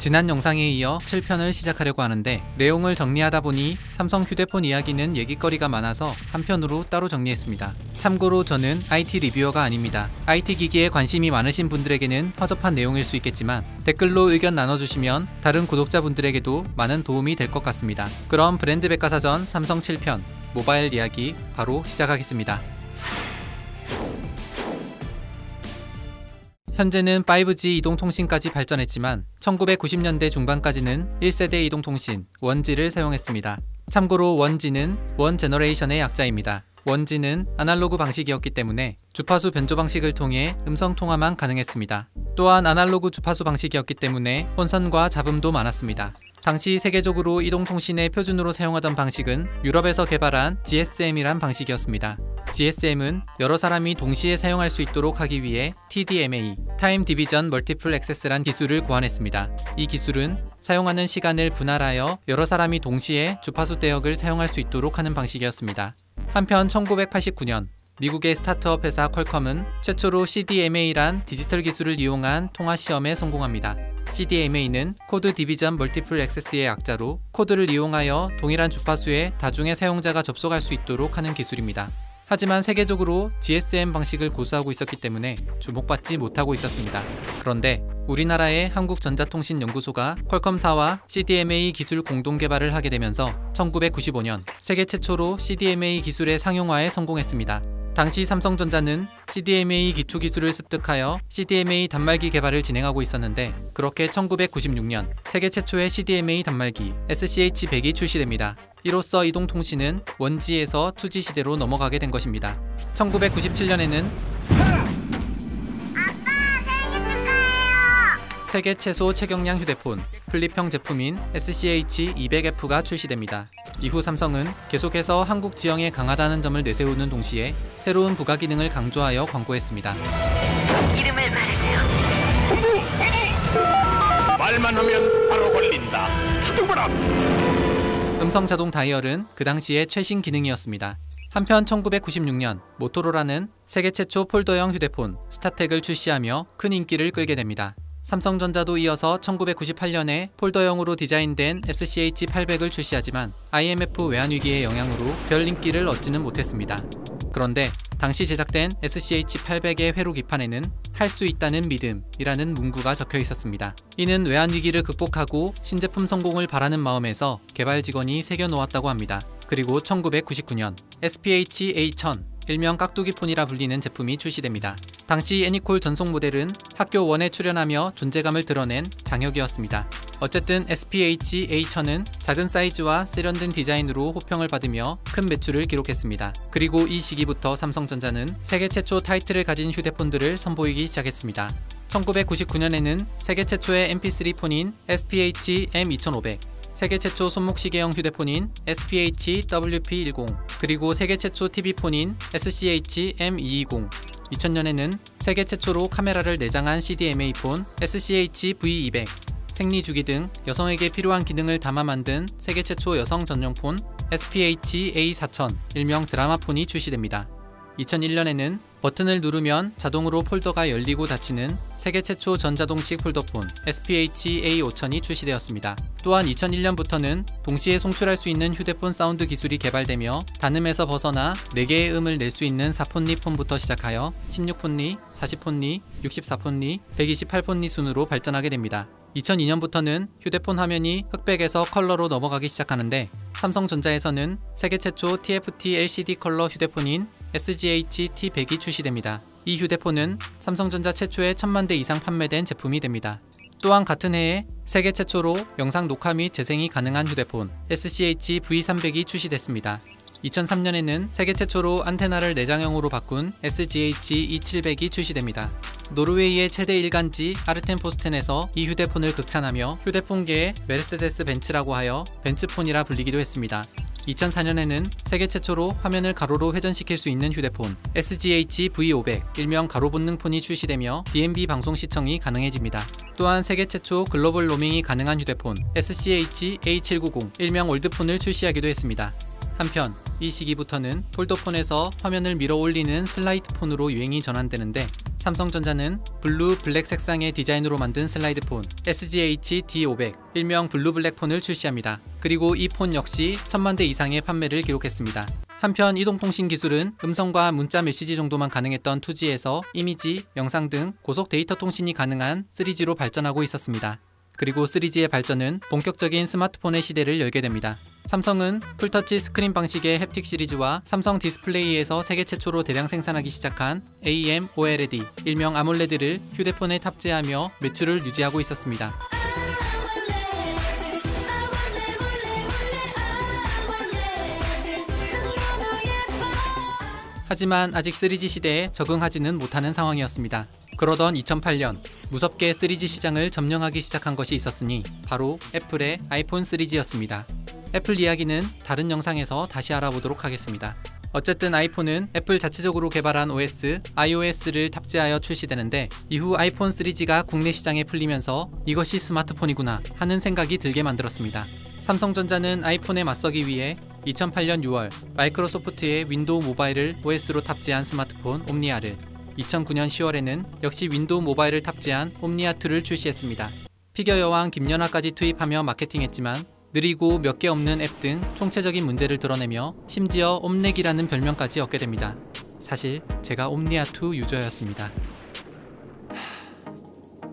지난 영상에 이어 7편을 시작하려고 하는데 내용을 정리하다 보니 삼성 휴대폰 이야기는 얘기거리가 많아서 한 편으로 따로 정리했습니다. 참고로 저는 IT 리뷰어가 아닙니다. IT 기기에 관심이 많으신 분들에게는 허접한 내용일 수 있겠지만 댓글로 의견 나눠주시면 다른 구독자분들에게도 많은 도움이 될 것 같습니다. 그럼 브랜드 백과사전 삼성 7편 모바일 이야기 바로 시작하겠습니다. 현재는 5G 이동통신까지 발전했지만 1990년대 중반까지는 1세대 이동통신, 1G를 사용했습니다. 참고로 1G는 원 제너레이션의 약자입니다. 1G는 아날로그 방식이었기 때문에 주파수 변조 방식을 통해 음성 통화만 가능했습니다. 또한 아날로그 주파수 방식이었기 때문에 혼선과 잡음도 많았습니다. 당시 세계적으로 이동통신의 표준으로 사용하던 방식은 유럽에서 개발한 GSM이란 방식이었습니다. GSM은 여러 사람이 동시에 사용할 수 있도록 하기 위해 TDMA, Time Division Multiple Access란 기술을 고안했습니다. 이 기술은 사용하는 시간을 분할하여 여러 사람이 동시에 주파수 대역을 사용할 수 있도록 하는 방식이었습니다. 한편 1989년 미국의 스타트업 회사 퀄컴은 최초로 CDMA란 디지털 기술을 이용한 통화 시험에 성공합니다. CDMA는 코드 디비전 멀티플 액세스의 약자로 코드를 이용하여 동일한 주파수에 다중의 사용자가 접속할 수 있도록 하는 기술입니다. 하지만 세계적으로 GSM 방식을 고수하고 있었기 때문에 주목받지 못하고 있었습니다. 그런데 우리나라의 한국전자통신연구소가 퀄컴사와 CDMA 기술 공동 개발을 하게 되면서 1995년 세계 최초로 CDMA 기술의 상용화에 성공했습니다. 당시 삼성전자는 CDMA 기초 기술을 습득하여 CDMA 단말기 개발을 진행하고 있었는데 그렇게 1996년 세계 최초의 CDMA 단말기 SCH100이 출시됩니다. 이로써 이동통신은 1G에서 2G 시대로 넘어가게 된 것입니다. 1997년에는 세계 최소 체경량 휴대폰, 플립형 제품인 SCH200F가 출시됩니다. 이후 삼성은 계속해서 한국 지형에 강하다는 점을 내세우는 동시에 새로운 부가 기능을 강조하여 광고했습니다. 이름을 말하세요. 말만 하면 바로 걸린다. 추적봐라. 음성 자동 다이얼은 그 당시의 최신 기능이었습니다. 한편 1996년 모토로라는 세계 최초 폴더형 휴대폰 스타텍을 출시하며 큰 인기를 끌게 됩니다. 삼성전자도 이어서 1998년에 폴더형으로 디자인된 SCH800을 출시하지만 IMF 외환위기의 영향으로 별 인기를 얻지는 못했습니다. 그런데 당시 제작된 SCH800의 회로 기판에는 할 수 있다는 믿음이라는 문구가 적혀 있었습니다. 이는 외환위기를 극복하고 신제품 성공을 바라는 마음에서 개발 직원이 새겨놓았다고 합니다. 그리고 1999년 SPH-A1000 일명 깍두기폰이라 불리는 제품이 출시됩니다. 당시 애니콜 전속 모델은 학교 1에 출연하며 존재감을 드러낸 장혁이었습니다. 어쨌든 SPH-A1000은 작은 사이즈와 세련된 디자인으로 호평을 받으며 큰 매출을 기록했습니다. 그리고 이 시기부터 삼성전자는 세계 최초 타이틀을 가진 휴대폰들을 선보이기 시작했습니다. 1999년에는 세계 최초의 MP3 폰인 SPH-M2500, 세계 최초 손목시계형 휴대폰인 SPH-WP10, 그리고 세계 최초 TV폰인 SCH-M220, 2000년에는 세계 최초로 카메라를 내장한 CDMA폰 SCH-V200, 생리주기 등 여성에게 필요한 기능을 담아 만든 세계 최초 여성 전용폰 SPH-A4000, 일명 드라마폰이 출시됩니다. 2001년에는 버튼을 누르면 자동으로 폴더가 열리고 닫히는 세계 최초 전자동식 폴더폰 SPH-A5000이 출시되었습니다. 또한 2001년부터는 동시에 송출할 수 있는 휴대폰 사운드 기술이 개발되며 단음에서 벗어나 4개의 음을 낼 수 있는 4폰리 폰부터 시작하여 16폰리, 40폰리, 64폰리, 128폰리 순으로 발전하게 됩니다. 2002년부터는 휴대폰 화면이 흑백에서 컬러로 넘어가기 시작하는데 삼성전자에서는 세계 최초 TFT LCD 컬러 휴대폰인 SGH-T100이 출시됩니다. 이 휴대폰은 삼성전자 최초의 1000만 대 이상 판매된 제품이 됩니다. 또한 같은 해에 세계 최초로 영상 녹화 및 재생이 가능한 휴대폰 SCH-V300이 출시됐습니다. 2003년에는 세계 최초로 안테나를 내장형으로 바꾼 SGH-E700이 출시됩니다. 노르웨이의 최대 일간지 아르텐포스텐에서 이 휴대폰을 극찬하며 휴대폰계의 메르세데스 벤츠라고 하여 벤츠폰이라 불리기도 했습니다. 2004년에는 세계 최초로 화면을 가로로 회전시킬 수 있는 휴대폰 SGH-V500, 일명 가로본능폰이 출시되며 DMB 방송 시청이 가능해집니다. 또한 세계 최초 글로벌 로밍이 가능한 휴대폰 SCH-A790, 일명 올드폰을 출시하기도 했습니다. 한편 이 시기부터는 폴더폰에서 화면을 밀어 올리는 슬라이드폰으로 유행이 전환되는데 삼성전자는 블루 블랙 색상의 디자인으로 만든 슬라이드폰 SGH-D500 일명 블루 블랙폰을 출시합니다. 그리고 이 폰 역시 1000만 대 이상의 판매를 기록했습니다. 한편 이동통신 기술은 음성과 문자 메시지 정도만 가능했던 2G에서 이미지, 영상 등 고속 데이터 통신이 가능한 3G로 발전하고 있었습니다. 그리고 3G의 발전은 본격적인 스마트폰의 시대를 열게 됩니다. 삼성은 풀터치 스크린 방식의 햅틱 시리즈와 삼성 디스플레이에서 세계 최초로 대량 생산하기 시작한 AMOLED, 일명 아몰레드를 휴대폰에 탑재하며 매출을 유지하고 있었습니다. 하지만 아직 3G 시대에 적응하지는 못하는 상황이었습니다. 그러던 2008년 무섭게 3G 시장을 점령하기 시작한 것이 있었으니 바로 애플의 아이폰 3G였습니다. 애플 이야기는 다른 영상에서 다시 알아보도록 하겠습니다. 어쨌든 아이폰은 애플 자체적으로 개발한 OS, iOS를 탑재하여 출시되는데 이후 아이폰 3G가 국내 시장에 풀리면서 이것이 스마트폰이구나 하는 생각이 들게 만들었습니다. 삼성전자는 아이폰에 맞서기 위해 2008년 6월 마이크로소프트의 윈도우 모바일을 OS로 탑재한 스마트폰 옴니아를, 2009년 10월에는 역시 윈도우 모바일을 탑재한 옴니아2를 출시했습니다. 피겨 여왕 김연아까지 투입하며 마케팅했지만 느리고 몇 개 없는 앱 등 총체적인 문제를 드러내며 심지어 옴렉이라는 별명까지 얻게 됩니다. 사실 제가 옴니아2 유저였습니다.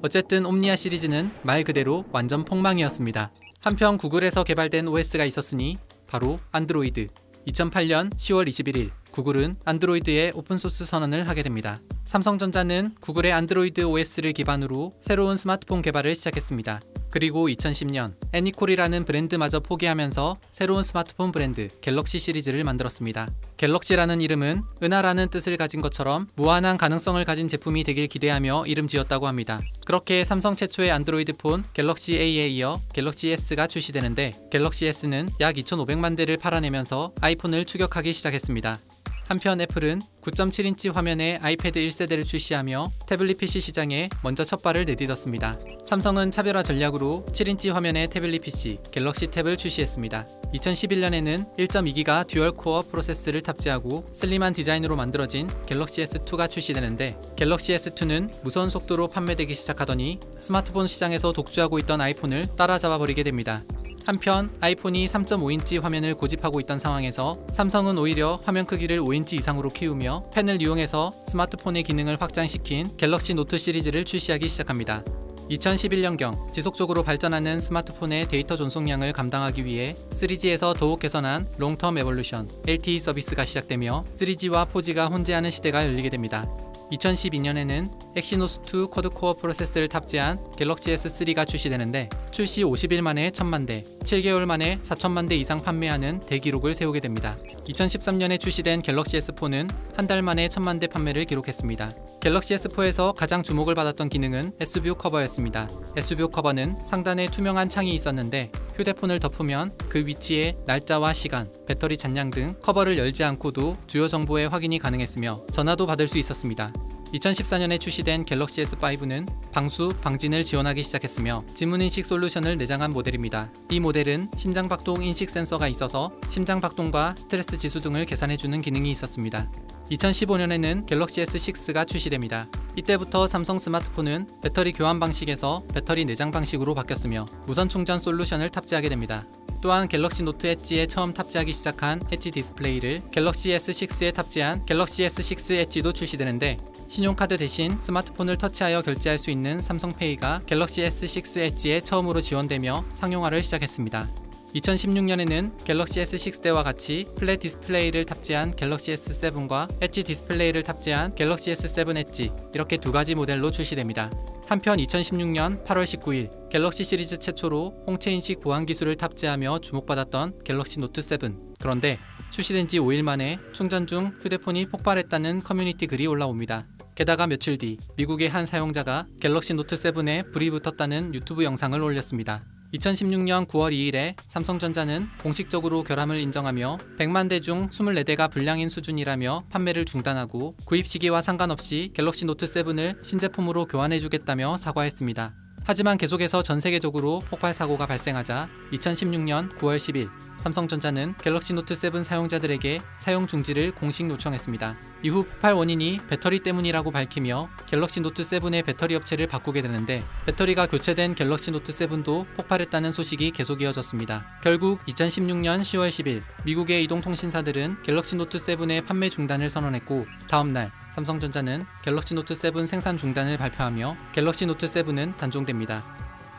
어쨌든 옴니아 시리즈는 말 그대로 완전 폭망이었습니다. 한편 구글에서 개발된 OS가 있었으니 바로 안드로이드. 2008년 10월 21일 구글은 안드로이드의 오픈소스 선언을 하게 됩니다. 삼성전자는 구글의 안드로이드 OS를 기반으로 새로운 스마트폰 개발을 시작했습니다. 그리고 2010년 애니콜이라는 브랜드마저 포기하면서 새로운 스마트폰 브랜드 갤럭시 시리즈를 만들었습니다. 갤럭시라는 이름은 은하라는 뜻을 가진 것처럼 무한한 가능성을 가진 제품이 되길 기대하며 이름 지었다고 합니다. 그렇게 삼성 최초의 안드로이드 폰 갤럭시 A에 이어 갤럭시 S가 출시되는데 갤럭시 S는 약 2,500만 대를 팔아내면서 아이폰을 추격하기 시작했습니다. 한편 애플은 9.7인치 화면의 아이패드 1세대를 출시하며 태블릿 PC 시장에 먼저 첫 발을 내딛었습니다. 삼성은 차별화 전략으로 7인치 화면의 태블릿 PC 갤럭시 탭을 출시했습니다. 2011년에는 1.2기가 듀얼 코어 프로세스를 탑재하고 슬림한 디자인으로 만들어진 갤럭시 S2가 출시되는데 갤럭시 S2는 무서운 속도로 판매되기 시작하더니 스마트폰 시장에서 독주하고 있던 아이폰을 따라잡아 버리게 됩니다. 한편 아이폰이 3.5인치 화면을 고집하고 있던 상황에서 삼성은 오히려 화면 크기를 5인치 이상으로 키우며 펜을 이용해서 스마트폰의 기능을 확장시킨 갤럭시 노트 시리즈를 출시하기 시작합니다. 2011년경 지속적으로 발전하는 스마트폰의 데이터 전송량을 감당하기 위해 3G에서 더욱 개선한 롱텀 에볼루션 LTE 서비스가 시작되며 3G와 4G가 혼재하는 시대가 열리게 됩니다. 2012년에는 엑시노스2 쿼드코어 프로세서를 탑재한 갤럭시 S3가 출시되는데 출시 50일 만에 1000만 대, 7개월 만에 4000만 대 이상 판매하는 대기록을 세우게 됩니다. 2013년에 출시된 갤럭시 S4는 한 달 만에 1000만 대 판매를 기록했습니다. 갤럭시 S4에서 가장 주목을 받았던 기능은 S뷰 커버였습니다. S뷰 커버는 상단에 투명한 창이 있었는데 휴대폰을 덮으면 그 위치에 날짜와 시간, 배터리 잔량 등 커버를 열지 않고도 주요 정보의 확인이 가능했으며 전화도 받을 수 있었습니다. 2014년에 출시된 갤럭시 S5는 방수, 방진을 지원하기 시작했으며 지문인식 솔루션을 내장한 모델입니다. 이 모델은 심장박동 인식 센서가 있어서 심장박동과 스트레스 지수 등을 계산해주는 기능이 있었습니다. 2015년에는 갤럭시 S6가 출시됩니다. 이때부터 삼성 스마트폰은 배터리 교환 방식에서 배터리 내장 방식으로 바뀌었으며 무선 충전 솔루션을 탑재하게 됩니다. 또한 갤럭시 노트 엣지에 처음 탑재하기 시작한 엣지 디스플레이를 갤럭시 S6에 탑재한 갤럭시 S6 엣지도 출시되는데 신용카드 대신 스마트폰을 터치하여 결제할 수 있는 삼성페이가 갤럭시 S6 엣지에 처음으로 지원되며 상용화를 시작했습니다. 2016년에는 갤럭시 S6대와 같이 플랫 디스플레이를 탑재한 갤럭시 S7과 엣지 디스플레이를 탑재한 갤럭시 S7 엣지 이렇게 두 가지 모델로 출시됩니다. 한편 2016년 8월 19일 갤럭시 시리즈 최초로 홍채인식 보안 기술을 탑재하며 주목받았던 갤럭시 노트 7. 그런데 출시된 지 5일 만에 충전 중 휴대폰이 폭발했다는 커뮤니티 글이 올라옵니다. 게다가 며칠 뒤 미국의 한 사용자가 갤럭시 노트 7에 불이 붙었다는 유튜브 영상을 올렸습니다. 2016년 9월 2일에 삼성전자는 공식적으로 결함을 인정하며 100만 대 중 24대가 불량인 수준이라며 판매를 중단하고 구입 시기와 상관없이 갤럭시 노트 7을 신제품으로 교환해주겠다며 사과했습니다. 하지만 계속해서 전 세계적으로 폭발 사고가 발생하자 2016년 9월 10일 삼성전자는 갤럭시 노트 7 사용자들에게 사용 중지를 공식 요청했습니다. 이후 폭발 원인이 배터리 때문이라고 밝히며 갤럭시 노트 7의 배터리 업체를 바꾸게 되는데, 배터리가 교체된 갤럭시 노트 7도 폭발했다는 소식이 계속 이어졌습니다. 결국 2016년 10월 10일 미국의 이동통신사들은 갤럭시 노트 7의 판매 중단을 선언했고, 다음날 삼성전자는 갤럭시 노트 7 생산 중단을 발표하며 갤럭시 노트 7은 단종됩니다.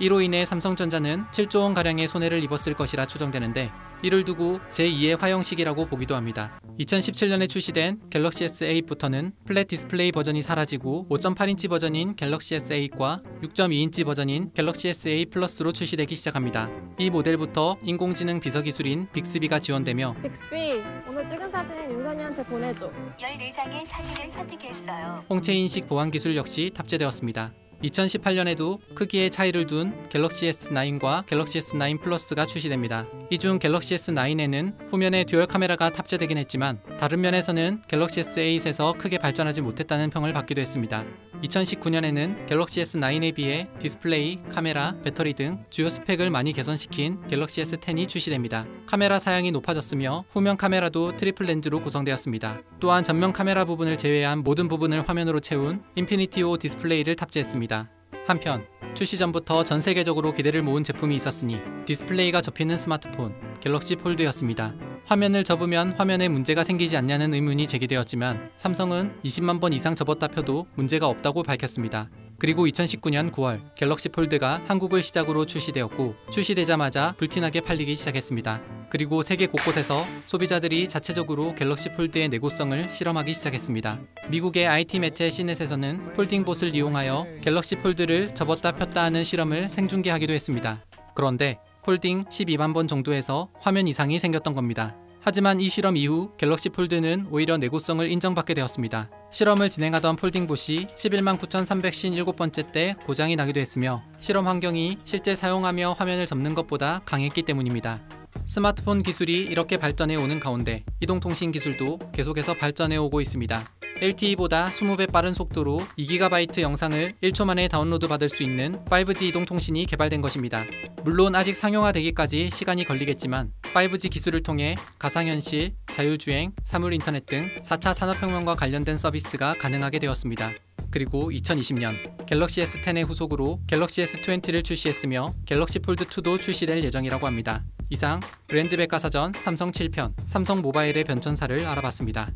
이로 인해 삼성전자는 7조 원가량의 손해를 입었을 것이라 추정되는데, 이를 두고 제2의 화형식이라고 보기도 합니다. 2017년에 출시된 갤럭시 S8부터는 플랫 디스플레이 버전이 사라지고 5.8인치 버전인 갤럭시 S8과 6.2인치 버전인 갤럭시 S8 플러스로 출시되기 시작합니다. 이 모델부터 인공지능 비서 기술인 빅스비가 지원되며, 빅스비, 오늘 찍은 사진 윤선이한테 보내줘. 14장의 사진을 선택했어요. 홍채 인식 보안 기술 역시 탑재되었습니다. 2018년에도 크기의 차이를 둔 갤럭시 S9과 갤럭시 S9 플러스가 출시됩니다. 이 중 갤럭시 S9에는 후면에 듀얼 카메라가 탑재되긴 했지만, 다른 면에서는 갤럭시 S8에서 크게 발전하지 못했다는 평을 받기도 했습니다. 2019년에는 갤럭시 S9에 비해 디스플레이, 카메라, 배터리 등 주요 스펙을 많이 개선시킨 갤럭시 S10이 출시됩니다. 카메라 사양이 높아졌으며 후면 카메라도 트리플 렌즈로 구성되었습니다. 또한 전면 카메라 부분을 제외한 모든 부분을 화면으로 채운 인피니티 O 디스플레이를 탑재했습니다. 한편 출시 전부터 전 세계적으로 기대를 모은 제품이 있었으니 디스플레이가 접히는 스마트폰 갤럭시 폴드였습니다. 화면을 접으면 화면에 문제가 생기지 않냐는 의문이 제기되었지만, 삼성은 20만 번 이상 접었다 펴도 문제가 없다고 밝혔습니다. 그리고 2019년 9월 갤럭시 폴드가 한국을 시작으로 출시되었고, 출시되자마자 불티나게 팔리기 시작했습니다. 그리고 세계 곳곳에서 소비자들이 자체적으로 갤럭시 폴드의 내구성을 실험하기 시작했습니다. 미국의 IT 매체 시넷에서는 폴딩봇을 이용하여 갤럭시 폴드를 접었다 폈다 하는 실험을 생중계하기도 했습니다. 그런데 폴딩 12만 번 정도에서 화면 이상이 생겼던 겁니다. 하지만 이 실험 이후 갤럭시 폴드는 오히려 내구성을 인정받게 되었습니다. 실험을 진행하던 폴딩봇이 11만 9,357번째 때 고장이 나기도 했으며, 실험 환경이 실제 사용하며 화면을 접는 것보다 강했기 때문입니다. 스마트폰 기술이 이렇게 발전해 오는 가운데 이동통신 기술도 계속해서 발전해 오고 있습니다. LTE보다 20배 빠른 속도로 2GB 영상을 1초 만에 다운로드 받을 수 있는 5G 이동통신이 개발된 것입니다. 물론 아직 상용화되기까지 시간이 걸리겠지만, 5G 기술을 통해 가상현실, 자율주행, 사물인터넷 등 4차 산업혁명과 관련된 서비스가 가능하게 되었습니다. 그리고 2020년 갤럭시 S10의 후속으로 갤럭시 S20를 출시했으며 갤럭시 폴드2도 출시될 예정이라고 합니다. 이상 브랜드 백과사전 삼성 7편 삼성 모바일의 변천사를 알아봤습니다.